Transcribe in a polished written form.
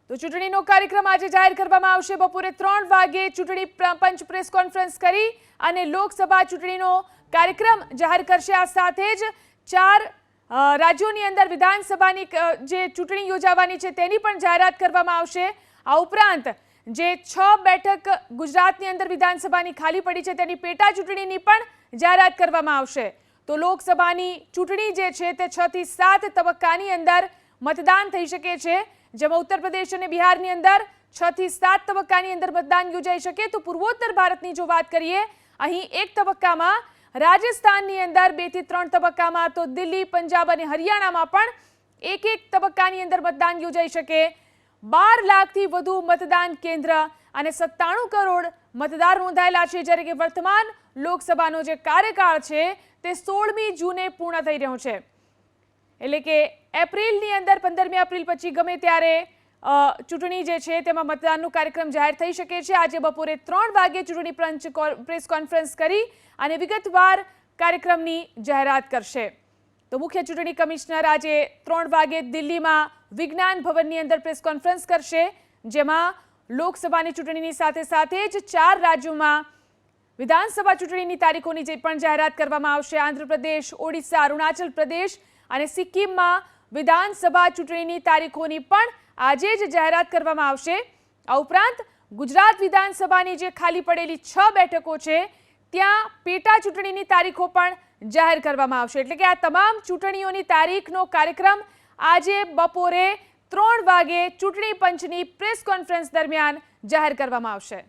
તો ચૂંટણીનો કાર્યક્રમ આજે જાહેર કરવામાં આવશે. બપોરે 3 વાગે ચૂંટણી પંચ પ્રેસ કોન્ફરન્સ કરી અને લોકસભા ચૂંટણીનો કાર્યક્રમ જાહેર કરશે. આ સાથે જ 4 રાજ્યોની અંદર વિધાનસભાની જે ચૂંટણી યોજાવાની છે તેની પણ જાહેરાત કરવામાં આવશે. આ ઉપરાંત જે 6 બેઠક ગુજરાતની અંદર વિધાનસભાની ખાલી પડી છે તેની પેટા ચૂંટણીની પણ જાહેરાત કરવામાં આવશે. તો લોકસભાની ચૂંટણી જે છે તે 6 થી 7 તબક્કાની અંદર મતદાન થઈ શકે છે, જેમાં ઉત્તર પ્રદેશ અને બિહારની અંદર 6 થી 7 તબક્કાની અંદર મતદાન યોજાઈ શકે. તો પૂર્વોત્તર ભારતની જો વાત કરીએ, અહીં એક તબક્કામાં રાજસ્થાનની અંદર 2 થી 3 તબક્કામાં, તો દિલ્હી, પંજાબ અને હરિયાણામાં પણ એક તબક્કાની અંદર મતદાન યોજાઈ શકે. 12 લાખથી વધુ મતદાન કેન્દ્ર અને 97 કરોડ મતદાર નોંધાયેલા છે, જ્યારે કે વર્તમાન લોકસભાનો જે કાર્યકાળ છે તે 16મી જૂને પૂર્ણ થઈ રહ્યો છે. એટલે કે એપ્રિલની અંદર 15મી એપ્રિલ પછી ગમે ત્યારે ચૂંટણી જે છે તેમાં મતદાનનો કાર્યક્રમ જાહેર થઈ શકે છે. આજે બપોરે 3 વાગે ચૂંટણી પંચ પ્રેસ કોન્ફરન્સ કરી અને વિગતવાર કાર્યક્રમની જાહેરાત કરશે. તો મુખ્ય ચૂંટણી કમિશનર આજે 3 વાગે દિલ્હીમાં વિજ્ઞાન ભવનની અંદર પ્રેસ કોન્ફરન્સ કરશે, જેમાં લોકસભાની ચૂંટણીની સાથે સાથે જ 4 રાજ્યોમાં વિધાનસભા ચૂંટણીની તારીખોની જે પણ જાહેરાત કરવામાં આવશે. આંધ્રપ્રદેશ, ઓડિશા, અરુણાચલ પ્રદેશ અને સિક્કિમમાં વિધાનસભા ચૂંટણીની તારીખોની પણ આજે જ જાહેરાત કરવામાં આવશે. આ ઉપરાંત ગુજરાત વિધાનસભાની જે ખાલી પડેલી 6 બેઠકો છે ત્યાં પેટા ચૂંટણીની તારીખો પણ જાહેર કરવામાં આવશે. એટલે કે આ તમામ ચૂંટણીઓની તારીખનો કાર્યક્રમ આજે બપોરે 3 વાગે ચૂંટણી પંચની પ્રેસ કોન્ફરન્સ દરમિયાન જાહેર કરવામાં આવશે.